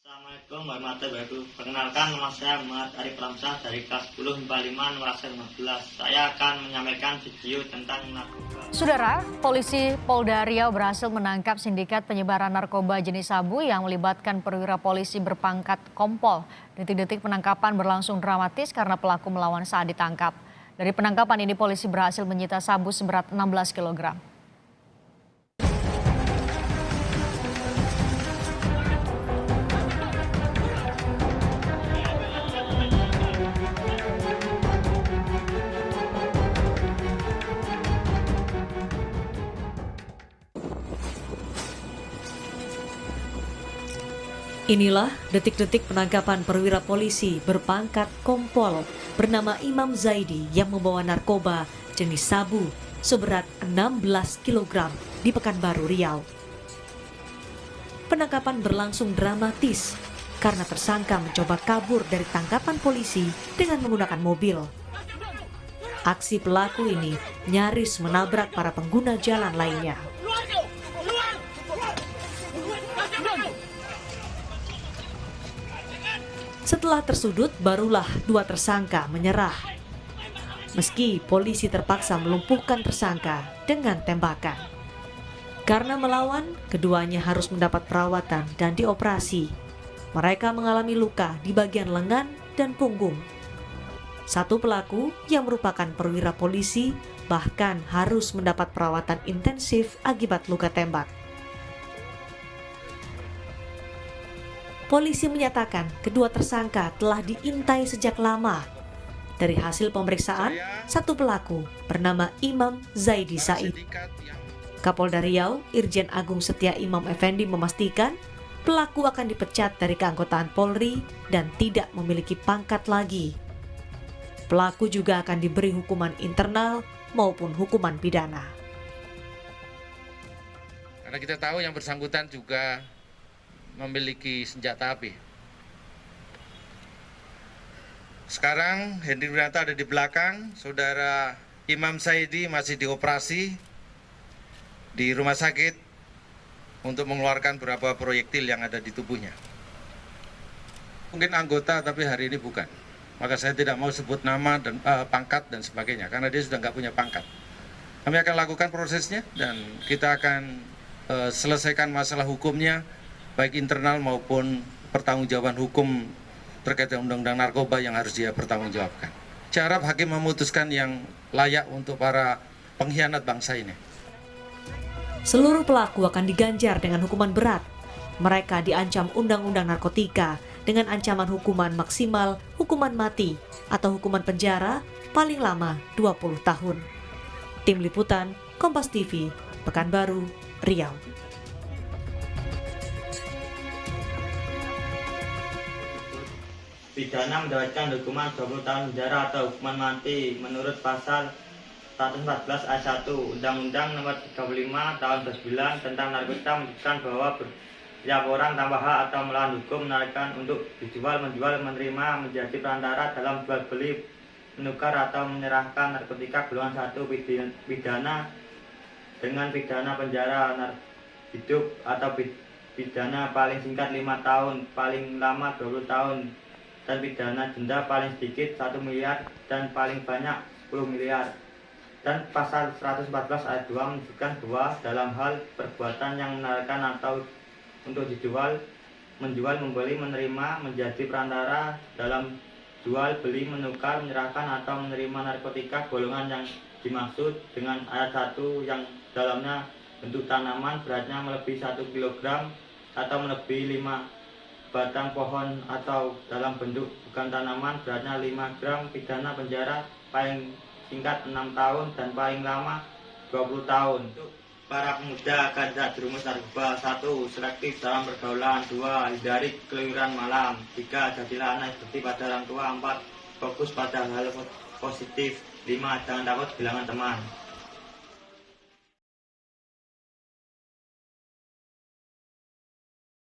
Assalamualaikum warahmatullahi wabarakatuh. Perkenalkan, nama saya Muhammad Arif Ramsah dari kelas 10 MIPA 5 Nuwara 15. Saya akan menyampaikan video tentang narkoba. Saudara, polisi Polda Riau berhasil menangkap sindikat penyebaran narkoba jenis sabu yang melibatkan perwira polisi berpangkat kompol. Detik-detik penangkapan berlangsung dramatis karena pelaku melawan saat ditangkap. Dari penangkapan ini polisi berhasil menyita sabu seberat 16 kg. Inilah detik-detik penangkapan perwira polisi berpangkat kompol bernama Imam Zaidi yang membawa narkoba jenis sabu seberat 16 kg di Pekanbaru, Riau. Penangkapan berlangsung dramatis karena tersangka mencoba kabur dari tangkapan polisi dengan menggunakan mobil. Aksi pelaku ini nyaris menabrak para pengguna jalan lainnya. Setelah tersudut, barulah dua tersangka menyerah. Meski polisi terpaksa melumpuhkan tersangka dengan tembakan. Karena melawan, keduanya harus mendapat perawatan dan dioperasi. Mereka mengalami luka di bagian lengan dan punggung. Satu pelaku yang merupakan perwira polisi bahkan harus mendapat perawatan intensif akibat luka tembak. Polisi menyatakan kedua tersangka telah diintai sejak lama. Dari hasil pemeriksaan, satu pelaku bernama Imam Zaidi Said. Kapolda Riau, Irjen Agung Setia Imam Effendi memastikan pelaku akan dipecat dari keanggotaan Polri dan tidak memiliki pangkat lagi. Pelaku juga akan diberi hukuman internal maupun hukuman pidana. Karena kita tahu yang bersangkutan juga memiliki senjata api. Sekarang Hendri Wiranto ada di belakang, saudara Imam Zaidi masih dioperasi di rumah sakit untuk mengeluarkan beberapa proyektil yang ada di tubuhnya. Mungkin anggota tapi hari ini bukan. Maka saya tidak mau sebut nama dan pangkat dan sebagainya karena dia sudah nggak punya pangkat. Kami akan lakukan prosesnya dan kita akan selesaikan masalah hukumnya, baik internal maupun pertanggungjawaban hukum terkait dengan undang-undang narkoba yang harus dia pertanggungjawabkan. Saya harap hakim memutuskan yang layak untuk para pengkhianat bangsa ini. Seluruh pelaku akan diganjar dengan hukuman berat. Mereka diancam undang-undang narkotika dengan ancaman hukuman maksimal hukuman mati atau hukuman penjara paling lama 20 tahun. Tim Liputan, Kompas TV, Pekanbaru, Riau. Pidana mendapatkan hukuman 20 tahun penjara atau hukuman mati menurut pasal 114 ayat 1 Undang-Undang Nomor 35 Tahun 2009 tentang narkotika menyebutkan bahwa setiap orang tanpa hak atau melawan hukum menawarkan untuk dijual, menjual, menerima, menjadi perantara dalam jual beli, menukar atau menyerahkan narkotika golongan 1 pidana dengan pidana penjara hidup atau pidana paling singkat 5 tahun, paling lama 20 tahun. Dan pidana denda paling sedikit 1 miliar dan paling banyak 10 miliar. Dan pasal 114 ayat 2 menunjukkan bahwa dalam hal perbuatan yang menawarkan atau untuk dijual, menjual, membeli, menerima, menjadi perantara dalam jual, beli, menukar, menyerahkan atau menerima narkotika golongan yang dimaksud dengan ayat 1 yang dalamnya bentuk tanaman beratnya melebihi 1 kg atau melebihi 5 batang pohon atau dalam bentuk bukan tanaman beratnya 5 gram, pidana penjara paling singkat 6 tahun dan paling lama 20 tahun. Untuk para pemuda agar tidak jerumus narkoba: 1. Selektif dalam pergaulan. 2. Hindari keluyuran malam. 3. Jadilah anak seperti pada orang tua. 4. Fokus pada hal positif. 5. Jangan takut kehilangan teman.